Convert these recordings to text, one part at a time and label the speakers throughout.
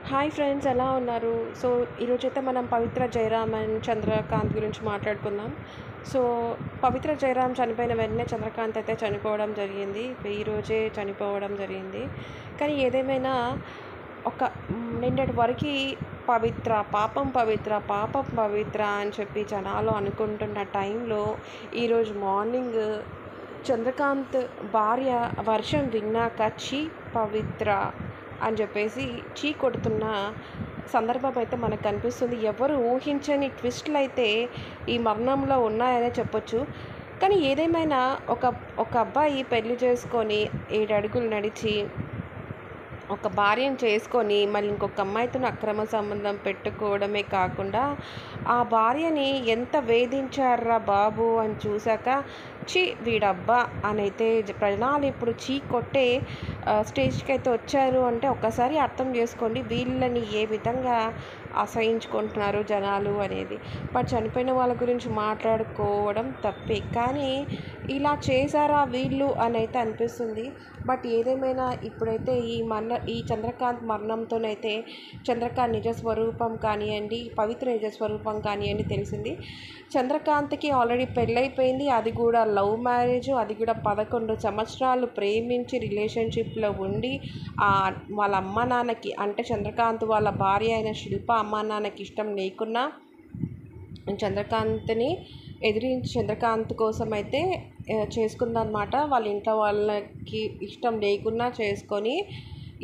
Speaker 1: Hi friends, ఎలా ఉన్నారు? So ఈరోజైతే మనం పవిత్ర జయరామ్ అండ్ చంద్రకాంత్ గురించి మాట్లాడుకుందాం. సో పవిత్ర జయరామ్ చనిపోయిన వెంటనే చంద్రకాంత్ అయితే చనిపోవడం జరిగింది. ఈరోజే చనిపోవడం జరిగింది. కానీ ఏదేమైనా ఒక నిన్నటి వరకు పవిత్ర పాపం పవిత్ర పాపం పవిత్ర అని చెప్పి జనాలు అనుకుంటున్న టైంలో ఈరోజు మార్నింగ్ చంద్రకాంత్ భార్య వర్షం విన్నాక పవిత్ర అని చెప్పేసి చీ కొడుతున్న సందర్భం అయితే మనకు కనిపిస్తుంది. ఎవరు ఊహించని ట్విస్ట్లు అయితే ఈ మరణంలో ఉన్నాయనే చెప్పొచ్చు. కానీ ఏదేమైనా ఒక ఒక అబ్బాయి పెళ్లి చేసుకొని 7 అడుగులు నడిచి ఒక భార్యను చేసుకొని మళ్ళీ ఇంకొక అమ్మాయితో అక్రమ సంబంధం పెట్టుకోవడమే కాకుండా ఆ భార్యని ఎంత వేధించారా బాబు అని చూశాక వీడబ్బా అని అయితే ప్రజలు ఇప్పుడు చీ కొట్టే స్టేజ్కి అయితే వచ్చారు అంటే ఒక్కసారి అర్థం చేసుకోండి వీళ్ళని ఏ విధంగా అసహించుకుంటున్నారు జనాలు అనేది. బట్ చనిపోయిన వాళ్ళ గురించి మాట్లాడుకోవడం తప్పే, కానీ ఇలా చేశారా వీళ్ళు అని అయితే అనిపిస్తుంది. బట్ ఏదేమైనా ఇప్పుడైతే ఈ చంద్రకాంత్ మరణంతోనైతే చంద్రకాంత్ నిజ స్వరూపం కానివ్వండి, పవిత్ర నిజ స్వరూపం కానివ్వండి తెలిసింది. చంద్రకాంత్కి ఆల్రెడీ పెళ్ళైపోయింది, అది కూడా లవ్ మ్యారేజ్, అది కూడా 11 సంవత్సరాలు ప్రేమించి రిలేషన్షిప్లో ఉండి వాళ్ళ అమ్మ నాన్నకి అంటే చంద్రకాంత్ వాళ్ళ భార్య అయిన శిల్ప అమ్మ నాన్నకి ఇష్టం లేకున్నా చంద్రకాంత్ని ఎదిరించి చంద్రకాంత్ కోసం అయితే చేసుకుందనమాట. వాళ్ళ ఇంట్లో వాళ్ళకి ఇష్టం లేకున్నా చేసుకొని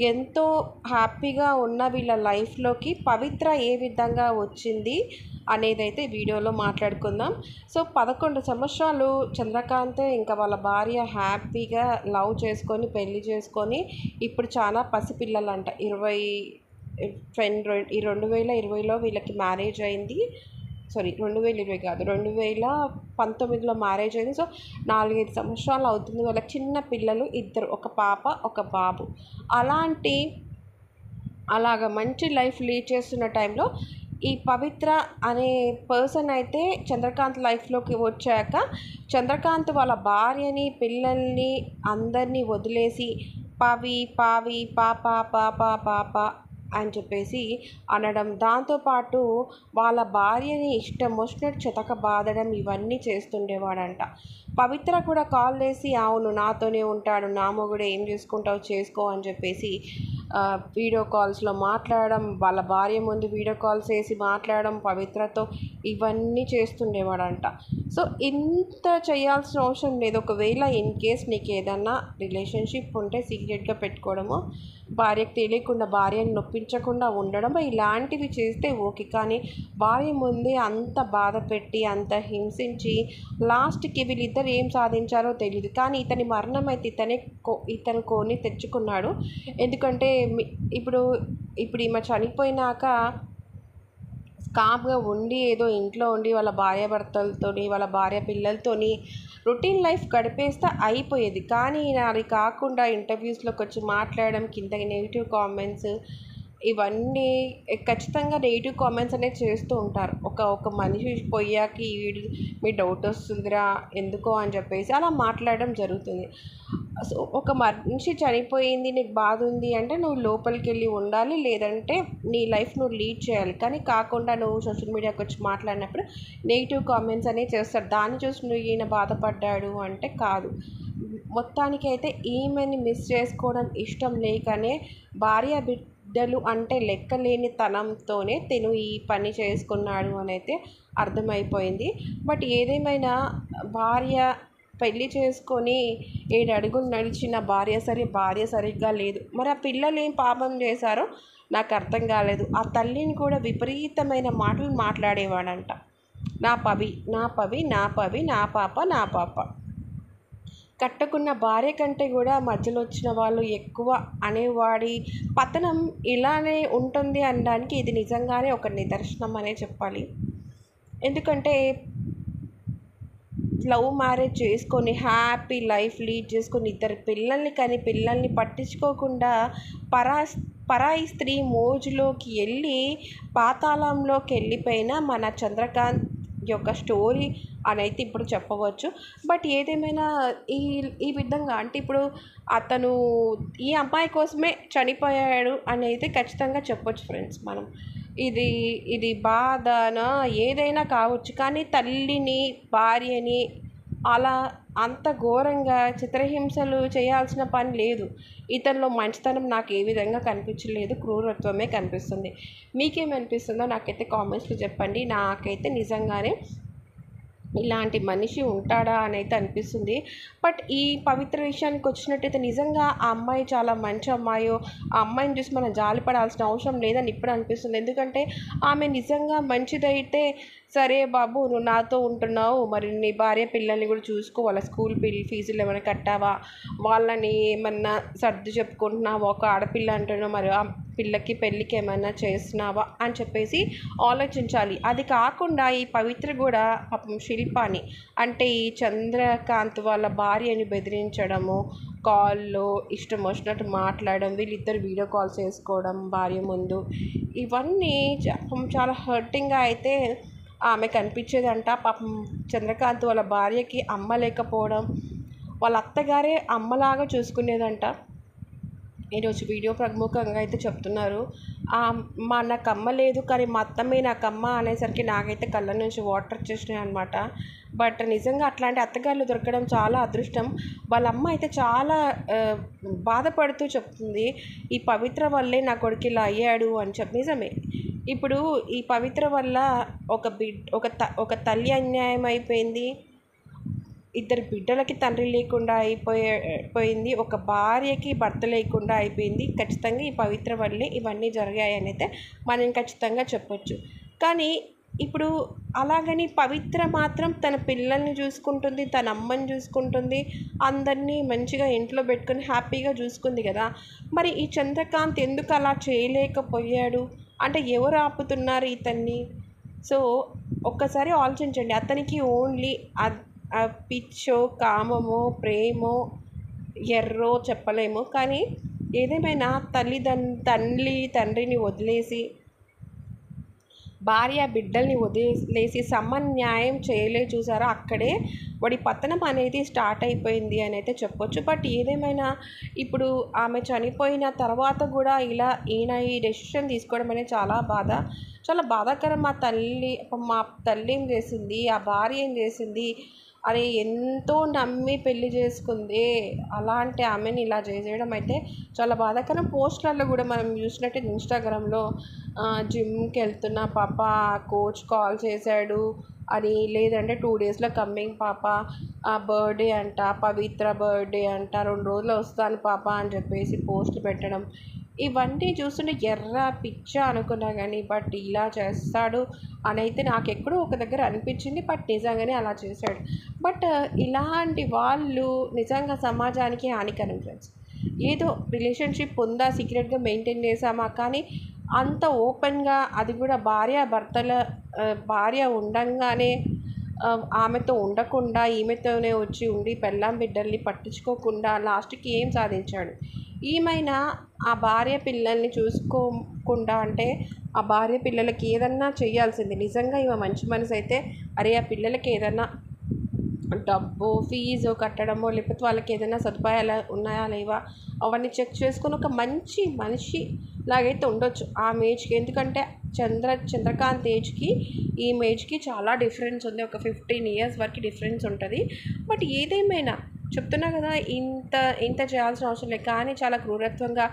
Speaker 1: ఎంతో హ్యాపీగా ఉన్న వీళ్ళ లైఫ్లోకి పవిత్ర ఏ విధంగా వచ్చింది అనేది అయితే వీడియోలో మాట్లాడుకుందాం. సో 11 సంవత్సరాలు చంద్రకాంత్ ఇంకా వాళ్ళ భార్య హ్యాపీగా లవ్ చేసుకొని పెళ్లి చేసుకొని ఇప్పుడు చాలా పసిపిల్లలంట. 2020లో వీళ్ళకి మ్యారేజ్ అయింది. 2020 కాదు, 2019లో మ్యారేజ్ అయింది. సో 4-5 సంవత్సరాలు అవుతుంది. వాళ్ళకి చిన్న పిల్లలు ఇద్దరు, ఒక పాప ఒక బాబు. అలాగ మంచి లైఫ్ లీడ్ చేస్తున్న టైంలో ఈ పవిత్ర అనే పర్సన్ అయితే చంద్రకాంత్ లైఫ్లోకి వచ్చాక చంద్రకాంత్ వాళ్ళ భార్యని పిల్లల్ని అందరినీ వదిలేసి పావి పావి పాప పాప పాప అని చెప్పేసి అనడం, దాంతోపాటు వాళ్ళ భార్యని ఇష్టం వచ్చినట్టు చితక బాదడం ఇవన్నీ చేస్తుండేవాడంట. పవిత్ర కూడా కాల్ చేసి అవును నాతోనే ఉంటాడు, నా మొగుడు, ఏం చేసుకుంటావు చేసుకో అని చెప్పేసి వీడియో కాల్స్లో మాట్లాడడం, వాళ్ళ భార్య ముందు వీడియో కాల్స్ చేసి మాట్లాడడం పవిత్రతో ఇవన్నీ చేస్తుండేవాడంట. సో ఇంత చేయాల్సిన అవసరం లేదు. ఒకవేళ ఇన్ కేస్ నీకు ఏదన్నా రిలేషన్షిప్ ఉంటే సీక్రెట్గా పెట్టుకోవడము, భార్యకు తెలియకుండా భార్యను నొప్పించకుండా ఉండడం ఇలాంటివి చేస్తే ఓకే. కానీ భార్య ముందే అంత బాధ పెట్టి అంత హింసించి లాస్ట్కి వీళ్ళిద్దరు ఏం సాధించారో తెలియదు. కానీ ఇతని మరణం అయితే ఇతను కొని తెచ్చుకున్నాడు. ఎందుకంటే ఇప్పుడు ఈమె చనిపోయినాక కామ్గా ఉండి ఏదో ఇంట్లో ఉండి వాళ్ళ భార్యాభర్తలతోని వాళ్ళ భార్య పిల్లలతోని రొటీన్ లైఫ్ గడిపేస్తే అయిపోయేది. కానీ అది కాకుండా ఇంటర్వ్యూస్లోకి వచ్చి మాట్లాడడం, కింద నెగిటివ్ కామెంట్స్ ఇవన్నీ ఖచ్చితంగా నెగిటివ్ కామెంట్స్ అనేది చేస్తూ ఉంటారు. ఒక మనిషి పోయాక మీ డౌట్ వస్తుందిరా ఎందుకో అని చెప్పేసి అలా మాట్లాడడం జరుగుతుంది. సో ఒక మనిషి చనిపోయింది, నీకు బాధ ఉంది అంటే నువ్వు లోపలికి వెళ్ళి ఉండాలి, లేదంటే నీ లైఫ్ నువ్వు లీడ్ చేయాలి. కానీ కాకుండా నువ్వు సోషల్ మీడియాకి వచ్చి మాట్లాడినప్పుడు నెగిటివ్ కామెంట్స్ అనేవి చేస్తారు. దాన్ని చూసి నువ్వు ఈయన బాధపడ్డాడు అంటే కాదు. మొత్తానికైతే ఈమెని మిస్ చేసుకోవడం ఇష్టం లేకనే భార్య బిడ్డలు అంటే లెక్కలేని తనంతోనే తను ఈ పని చేసుకున్నాడు అని అయితే అర్థమైపోయింది. బట్ ఏదేమైనా భార్య పెళ్లి చేసుకొని 7 అడుగులు నడిచిన భార్య సరిగ్గా లేదు. మరి ఆ పిల్లలు ఏం పాపం చేశారో నాకు అర్థం కాలేదు. ఆ తల్లిని కూడా విపరీతమైన మాటలు మాట్లాడేవాడంట. నా పవి నా పవి నా పవి నా పాప నా పాప. కట్టుకున్న భార్య కంటే కూడా మధ్యలో వచ్చిన వాళ్ళు ఎక్కువ అనేవాడి పతనం ఇలానే ఉంటుంది అనడానికి ఇది నిజంగానే ఒక నిదర్శనం అనే చెప్పాలి. ఎందుకంటే లవ్ మ్యారేజ్ చేసుకొని హ్యాపీ లైఫ్ లీడ్ చేసుకొని ఇద్దరు పిల్లల్ని పట్టించుకోకుండా పరాయి స్త్రీ మోజులోకి వెళ్ళి పాతాళంలోకి వెళ్ళిపోయిన మన చంద్రకాంత్ యొక్క స్టోరీ అని అయితే ఇప్పుడు చెప్పవచ్చు. బట్ ఏదేమైనా ఈ ఈ విధంగా అంటే ఇప్పుడు అతను ఈ అమ్మాయి కోసమే చనిపోయాడు అని అయితే ఖచ్చితంగా చెప్పొచ్చు ఫ్రెండ్స్ మనం. ఇది ఇది బాధనా ఏదైనా కావచ్చు, కానీ తల్లిని, భార్యని అలా అంత ఘోరంగా చిత్రహింసలు చేయాల్సిన పని లేదు. ఇతనిలో మంచితనం నాకు ఏ విధంగా కనిపించలేదు, క్రూరత్వమే కనిపిస్తుంది. మీకేమనిపిస్తుందో నాకైతే కామెంట్స్లో చెప్పండి. నాకైతే నిజంగానే ఇలాంటి మనిషి ఉంటాడా అని అయితే అనిపిస్తుంది. బట్ ఈ పవిత్ర విషయానికి వచ్చినట్టయితే నిజంగా ఆ అమ్మాయి చాలా మంచి అమ్మాయో, ఆ అమ్మాయిని చూసి మనం జాలిపడాల్సిన అవసరం లేదని ఇప్పుడు అనిపిస్తుంది. ఎందుకంటే ఆమె నిజంగా మంచిదైతే సరే బాబు నువ్వు నాతో ఉంటున్నావు, మరి నీ భార్య పిల్లల్ని కూడా చూసుకో, వాళ్ళ స్కూల్ ఫీజులు ఏమైనా కట్టావా, వాళ్ళని ఏమన్నా సర్ది చెప్పుకుంటున్నావా, ఒక ఆడపిల్ల అంటున్నావు, మరి ఆ పిల్లకి పెళ్ళికి ఏమైనా చేస్తున్నావా అని చెప్పేసి ఆలోచించాలి. అది కాకుండా ఈ పవిత్ర కూడా పాపం శిల్పాని అంటే ఈ చంద్రకాంత్ వాళ్ళ భార్యని బెదిరించడము, కాల్లో ఇష్టం వచ్చినట్టు మాట్లాడడం, వీళ్ళిద్దరు వీడియో కాల్స్ చేసుకోవడం భార్య ముందు, ఇవన్నీ చాలా హర్టింగ్గా అయితే ఆమె కనిపించేదంట. పాపం చంద్రకాంత్ వాళ్ళ భార్యకి అమ్మ లేకపోవడం, వాళ్ళ అత్తగారే అమ్మలాగా చూసుకునేదంట. ఈరోజు వీడియో ప్రముఖంగా అయితే చెప్తున్నారు. నాకు అమ్మ లేదు కానీ మా అత్తమ్మే నాకు అమ్మ అనేసరికి నాకైతే కళ్ళ నుంచి వాటర్ వచ్చేసినాయి అనమాట. బట్ నిజంగా అట్లాంటి అత్తగారులు దొరకడం చాలా అదృష్టం. వాళ్ళ అమ్మ అయితే చాలా బాధపడుతూ చెప్తుంది, ఈ పవిత్ర వల్లే నా కొడుకు ఇలా అయ్యాడు అని చెప్పి. నిజమే, ఇప్పుడు ఈ పవిత్ర వల్ల ఒక తల్లి అన్యాయం అయిపోయింది, ఇద్దరు బిడ్డలకి తండ్రి లేకుండా పోయింది, ఒక భార్యకి భర్త లేకుండా అయిపోయింది. ఖచ్చితంగా ఈ పవిత్ర వల్లే ఇవన్నీ జరిగాయని అయితే మనం ఖచ్చితంగా చెప్పొచ్చు. కానీ ఇప్పుడు అలాగని పవిత్ర మాత్రం తన పిల్లల్ని చూసుకుంటుంది, తన అమ్మని చూసుకుంటుంది, అందరినీ మంచిగా ఇంట్లో పెట్టుకొని హ్యాపీగా చూసుకుంది కదా. మరి ఈ చంద్రకాంత్ ఎందుకు అలా చేయలేకపోయాడు అంటే ఎవరు ఆపుతున్నారు ఇతన్ని? సో ఒక్కసారి ఆలోచించండి. అతనికి ఓన్లీ పిచ్చో, కామమో, ప్రేమో, ఎర్రో చెప్పలేము. కానీ ఏదేమైనా తండ్రిని వదిలేసి, భార్య బిడ్డల్ని వదిలేసి సమన్యాయం చూసారా, అక్కడే వాడి పతనం అనేది స్టార్ట్ అయిపోయింది అని అయితే చెప్పొచ్చు. బట్ ఏదేమైనా ఇప్పుడు ఆమె చనిపోయిన తర్వాత కూడా ఈయన ఈ డెసిషన్ తీసుకోవడం అనేది చాలా బాధాకరం. మా తల్లి ఏం చేసింది, ఆ భార్య ఏం చేసింది, అరే ఎంతో నమ్మి పెళ్లి చేసుకుంది, అలాంటి ఆమెను ఇలా చేసేయడం అయితే చాలా బాధాకరం. పోస్టులలో కూడా మనం చూసినట్టు ఇన్స్టాగ్రామ్లో జిమ్కి వెళ్తున్న పాప కోచ్ కాల్ చేశాడు అని, లేదంటే 2 డేస్లో కమ్మింగ్ పాప బర్త్డే అంట, పవిత్ర బర్త్డే అంట, 2 రోజులు వస్తాను పాప అని చెప్పేసి పోస్టులు పెట్టడం, ఇవన్నీ చూస్తుంటే ఎర్ర పిచ్చ అనుకున్నా కానీ బట్ ఇలా చేస్తాడు అని అయితే నాకు ఎక్కడో ఒక దగ్గర అనిపించింది. బట్ నిజంగానే అలా చేశాడు. బట్ ఇలాంటి వాళ్ళు నిజంగా సమాజానికి హానికరం ఫ్రెండ్స్. ఏదో రిలేషన్షిప్ ఉందా, సీక్రెట్గా మెయింటైన్ చేసామా, కానీ అంత ఓపెన్గా, అది కూడా భార్య ఉండంగానే ఆమెతో ఉండకుండా ఈమెతోనే వచ్చి ఉండి పెళ్ళాం బిడ్డల్ని పట్టించుకోకుండా లాస్ట్కి ఏం సాధించాడు? ఈమైనా ఆ భార్య పిల్లల్ని చూసుకోకుండా అంటే ఆ భార్య పిల్లలకి ఏదన్నా చేయాల్సింది. నిజంగా ఈమె మంచి మనసు అయితే అరే ఆ పిల్లలకి ఏదన్నా డబ్బు ఫీజు కట్టడమో, లేకపోతే వాళ్ళకి ఏదైనా సదుపాయాలు ఉన్నాయా లేవా అవన్నీ చెక్ చేసుకొని ఒక మంచి మనిషి లాగైతే ఉండొచ్చు ఆమె ఏజ్కి. ఎందుకంటే చంద్రకాంత్ ఏజ్కి ఈ ఏజ్కి చాలా డిఫరెన్స్ ఉంది, ఒక 15 years వరకు డిఫరెన్స్ ఉంటుంది. బట్ ఏదేమైనా చెప్తున్నా కదా, ఇంత చేయాల్సిన అవసరం లేదు. కానీ చాలా క్రూరత్వంగా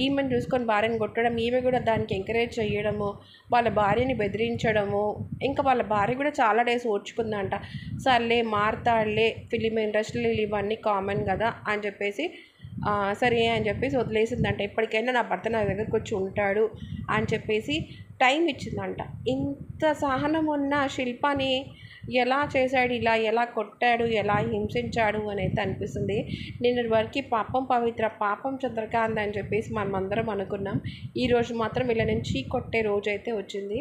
Speaker 1: ఈమెను చూసుకొని భార్యను కొట్టడం, ఈమె కూడా దానికి ఎంకరేజ్ చేయడము, వాళ్ళ భార్యని బెదిరించడము, ఇంకా వాళ్ళ భార్య కూడా చాలా డేస్ ఓర్చుకుందంట. సర్లే మారతాడులే, ఫిలిం ఇండస్ట్రీలో ఇవన్నీ కామన్ కదా అని చెప్పేసి సరే అని చెప్పేసి వదిలేసిందంట. ఎప్పటికైనా నా భర్త నా దగ్గరకు వచ్చి ఉంటాడు అని చెప్పేసి టైం ఇచ్చిందంట. ఇంత సహనం ఉన్న శిల్పాని ఎలా చేశాడు, ఎలా కొట్టాడు, ఎలా హింసించాడు అని అయితే అనిపిస్తుంది. నిన్నటి వరకు పాపం పవిత్ర, పాపం చంద్రకాంత్ అని చెప్పేసి మనం అందరం అనుకున్నాం. ఈరోజు మాత్రం వీళ్ళ నుంచి కొట్టే రోజు అయితే వచ్చింది.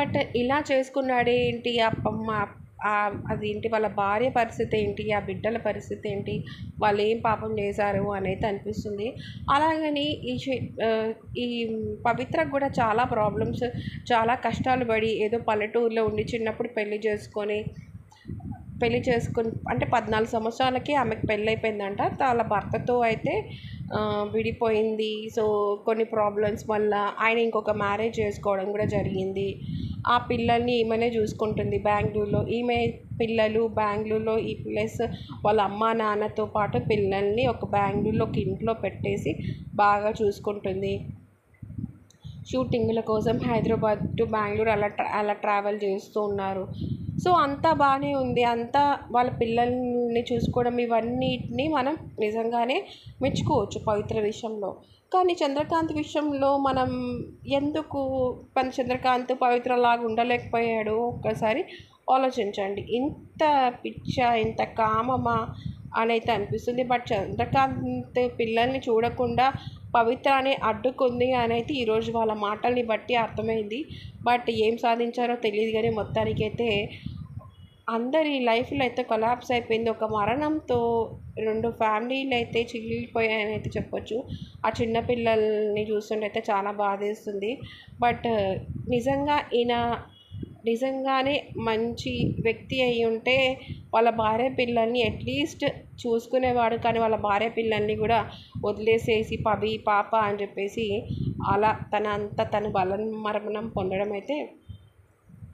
Speaker 1: బట్ ఇలా చేసుకున్నాడేంటి అదేంటి వాళ్ళ భార్య పరిస్థితి ఏంటి, ఆ బిడ్డల పరిస్థితి ఏంటి, వాళ్ళు ఏం పాపం చేశారు అనేది అనిపిస్తుంది. అలాగని ఈ పవిత్రకు కూడా చాలా ప్రాబ్లమ్స్, చాలా కష్టాలు పడి ఏదో పల్లెటూరులో ఉండి చిన్నప్పుడు పెళ్లి చేసుకుని అంటే 14 సంవత్సరాలకి ఆమెకు పెళ్ళైపోయిందంట. వాళ్ళ భర్తతో అయితే విడిపోయింది. సో కొన్ని ప్రాబ్లమ్స్ వల్ల ఆయన ఇంకొక మ్యారేజ్ చేసుకోవడం కూడా జరిగింది. ఆ పిల్లల్ని ఈమెనే చూసుకుంటుంది బెంగళూరులో. ఈమె పిల్లలు బెంగళూరులో ప్లస్ వాళ్ళ అమ్మ నాన్నతో పాటు పిల్లల్ని ఒక బెంగళూరులో ఒక ఇంట్లో పెట్టేసి బాగా చూసుకుంటుంది. షూటింగ్ల కోసం హైదరాబాద్ టు బెంగళూరు అలా ట్రావెల్ చేస్తూ ఉన్నారు. సో అంతా బాగానే ఉంది. అంతా వాళ్ళ పిల్లల్ని చూసుకోవడం ఇవన్నిటిని మనం నిజంగానే మెచ్చుకోవచ్చు పవిత్ర విషయంలో. కానీ చంద్రకాంత్ విషయంలో మనం ఎందుకు చంద్రకాంత్ పవిత్రలాగా ఉండలేకపోయాడు ఒక్కసారి ఆలోచించండి. ఇంత పిచ్చా, ఇంత కామమా అనైతే అనిపిస్తుంది. బట్ చంద్రకాంత్ పిల్లల్ని చూడకుండా పవిత్రని అడ్డుకుంది అనేది ఈరోజు వాళ్ళ మాటల్ని బట్టి అర్థమైంది. బట్ ఏం సాధించారో తెలియదు కానీ మొత్తానికైతే అందరి లైఫ్లో అయితే కొలాప్స్ అయిపోయింది. ఒక మరణంతో 2 ఫ్యామిలీలు అయితే చిల్లిపోయాయని అయితే చెప్పొచ్చు. ఆ చిన్న పిల్లల్ని చూస్తుంటే అయితే చాలా బాధేస్తుంది. బట్ నిజంగానే మంచి వ్యక్తి అయి ఉంటే వాళ్ళ భార్య పిల్లల్ని అట్లీస్ట్ చూసుకునేవాడు. కానీ వాళ్ళ భార్య పిల్లల్ని కూడా వదిలేసేసి పాప అని చెప్పేసి అలా తను మరణం పొందడం అయితే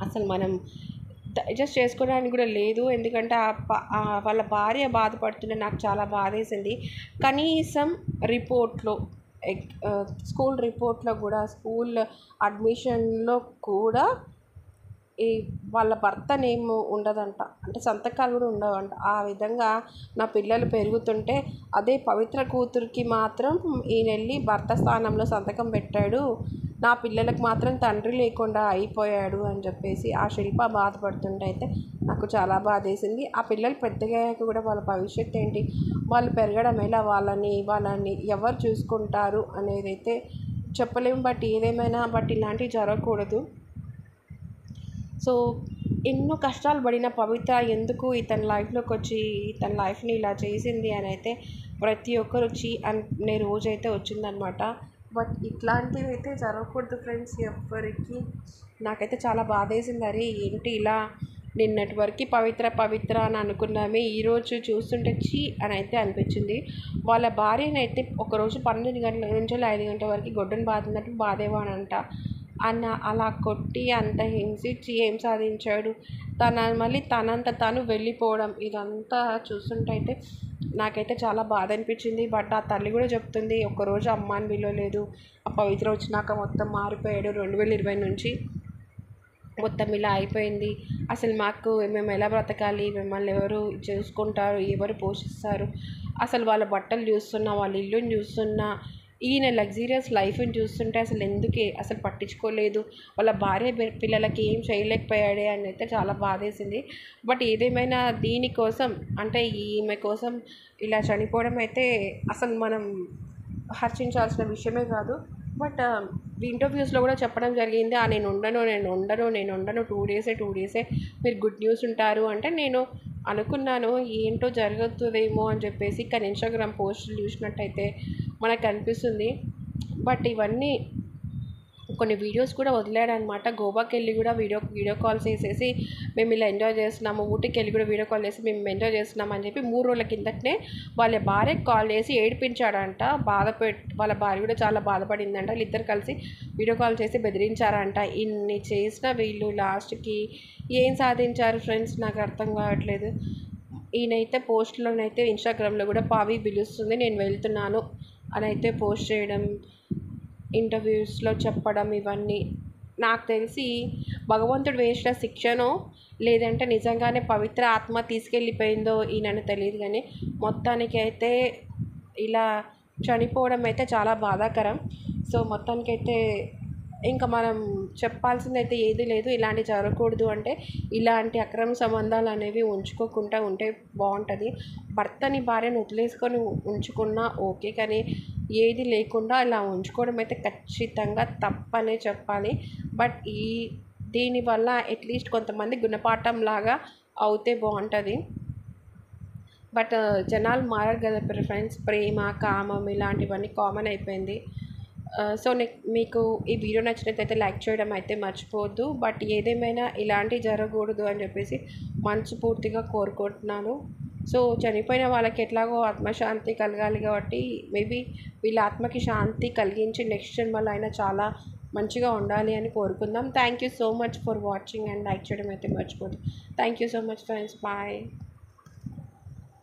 Speaker 1: అసలు మనం డైజెస్ట్ చేసుకోవడానికి కూడా లేదు. ఎందుకంటే వాళ్ళ భార్య బాధపడుతుంటే నాకు చాలా బాధేసింది. కనీసం రిపోర్ట్లో స్కూల్ రిపోర్ట్లో కూడా స్కూల్ అడ్మిషన్లో కూడా వాళ్ళ భర్త నేమ్ ఉండదంట. అంటే సంతకాలు కూడా ఉండవంట. ఆ విధంగా నా పిల్లలు పెరుగుతుంటే అదే పవిత్ర కూతురికి మాత్రం ఈయనెళ్ళి భర్త స్థానంలో సంతకం పెట్టాడు, నా పిల్లలకు మాత్రం తండ్రి లేకుండా అయిపోయాడు అని చెప్పేసి ఆ శిల్ప బాధపడుతుంటే అయితే నాకు చాలా బాధేసింది. ఆ పిల్లలు పెద్దగయ్యాక కూడా వాళ్ళ భవిష్యత్తు ఏంటి, వాళ్ళు పెరగడం ఎలా, వాళ్ళని ఎవరు చూసుకుంటారు అనేది అయితే చెప్పలేము. బట్ ఏదేమైనా ఇలాంటివి జరగకూడదు. సో ఎన్నో కష్టాలు పడిన పవిత్ర ఎందుకు ఇతని లైఫ్లోకి వచ్చి ఇతని లైఫ్ని ఇలా చేసింది అని అయితే ప్రతి ఒక్కరు వచ్చి అనే రోజైతే వచ్చిందనమాట. బట్ ఇట్లాంటివి అయితే జరగకూడదు ఫ్రెండ్స్ ఎవ్వరికి. నాకైతే చాలా బాధేసింది. అరే ఏంటి ఇలా నిన్నటి వరకు పవిత్ర అని అనుకున్నామే, ఈరోజు చూస్తుంటే చీ అని అయితే అనిపించింది. వాళ్ళ భార్యనైతే ఒకరోజు 12 గంటల నుంచి 5 గంటల వరకు గొడ్డును బాధినట్టు బాధేవాడంట. అలా కొట్టి అంత హింసించి ఏం సాధించాడు, మళ్ళీ తనంత తాను వెళ్ళిపోవడం, ఇదంతా చూస్తుంటే అయితే నాకైతే చాలా బాధ అనిపించింది. బట్ ఆ తల్లి కూడా చెప్తుంది, ఒక్కరోజు అమ్మ అని పిలవలేదు, ఆ పవిత్ర వచ్చినాక మొత్తం మారిపోయాడు, 2020 నుంచి మొత్తం ఇలా అయిపోయింది, అసలు మేము ఎలా బ్రతకాలి, మిమ్మల్ని ఎవరు చూసుకుంటారు, ఎవరు పోషిస్తారు, అసలు వాళ్ళ బట్టలు చూస్తున్నా, వాళ్ళ ఇల్లుని చూస్తున్నా, ఈయన లగ్జీరియస్ లైఫ్ని చూస్తుంటే అసలు పట్టించుకోలేదు, వాళ్ళ భార్య పిల్లలకి ఏం చేయలేకపోయాడే అని అయితే చాలా బాధేసింది. బట్ ఏదేమైనా దీనికోసం అంటే ఈమె కోసం ఇలా చనిపోవడం అయితే అసలు మనం హర్షించాల్సిన విషయమే కాదు. బట్ ఇంటర్వ్యూస్లో కూడా చెప్పడం జరిగింది, నేను ఉండను 2 డేసే మీరు గుడ్ న్యూస్ ఉంటారు అంటే నేను అనుకున్నాను ఏంటో జరుగుతుందేమో అని చెప్పేసి. కానీ ఇన్స్టాగ్రామ్ పోస్టులు చూసినట్టయితే మనకు అనిపిస్తుంది. బట్ ఇవన్నీ కొన్ని వీడియోస్ కూడా వదిలాడనమాట. గోవాకి వెళ్ళి కూడా వీడియో కాల్స్ చేసేసి మేము ఇలా ఎంజాయ్ చేస్తున్నాము, ఊటీకి వెళ్ళి కూడా వీడియో కాల్ చేసి మేము ఎంజాయ్ చేస్తున్నాం అని చెప్పి 3 రోజుల కిందటనే వాళ్ళ భార్యకి కాల్ చేసి ఏడిపించాడంట. వాళ్ళ భార్య కూడా చాలా బాధపడిందంట. వీళ్ళిద్దరు కలిసి వీడియో కాల్ చేసి బెదిరించారంట. ఇన్ని చేసిన వీళ్ళు లాస్ట్కి ఏం సాధించారు ఫ్రెండ్స్, నాకు అర్థం కావట్లేదు. ఈయనైతే పోస్ట్లోనైతే ఇన్స్టాగ్రామ్లో కూడా పావి పిలుస్తుంది నేను వెళ్తున్నాను అని అయితే పోస్ట్ చేయడం, ఇంటర్వ్యూస్లో చెప్పడం, ఇవన్నీ నాకు తెలిసి భగవంతుడు వేసిన శిక్షనో లేదంటే నిజంగానే పవిత్ర ఆత్మ తీసుకెళ్ళిపోయిందో ఈయనని తెలియదు. కానీ మొత్తానికైతే ఇలా చనిపోవడం అయితే చాలా బాధాకరం. సో మొత్తానికైతే ఇంకా మనం చెప్పాల్సిందైతే ఏది లేదు. ఇలాంటి జరగకూడదు అంటే ఇలాంటి అక్రమ సంబంధాలు అనేవి ఉంచుకోకుండా ఉంటే బాగుంటుంది. భర్తని భార్యను వదిలేసుకొని ఉంచుకున్నా ఓకే, కానీ ఏది లేకుండా ఇలా ఉంచుకోవడం అయితే ఖచ్చితంగా తప్పనే చెప్పాలి. బట్ దీనివల్ల అట్లీస్ట్ కొంతమంది గుణపాఠం లాగా అవుతే బాగుంటుంది. బట్ జనాలు మారారు కదా ఫ్రెండ్స్, ప్రేమ కామం ఇలాంటివన్నీ కామన్ అయిపోయింది. సో మీకు ఈ వీడియో నచ్చినట్లయితే లైక్ చేయడం అయితే మర్చిపోవద్దు. బట్ ఏదేమైనా ఇలాంటివి జరగకూడదు అని చెప్పేసి మనస్ఫూర్తిగా కోరుకుంటున్నాను. సో చనిపోయిన వాళ్ళకి ఎట్లాగో ఆత్మశాంతి కలగాలి కాబట్టి మేబీ వీళ్ళ ఆత్మకి శాంతి కలిగించి నెక్స్ట్ జన్మలో అయినా చాలా మంచిగా ఉండాలి అని కోరుకుందాం. Thank you so much for watching and like చేయడం అయితే మర్చిపోద్దు. Thank you so much friends, bye.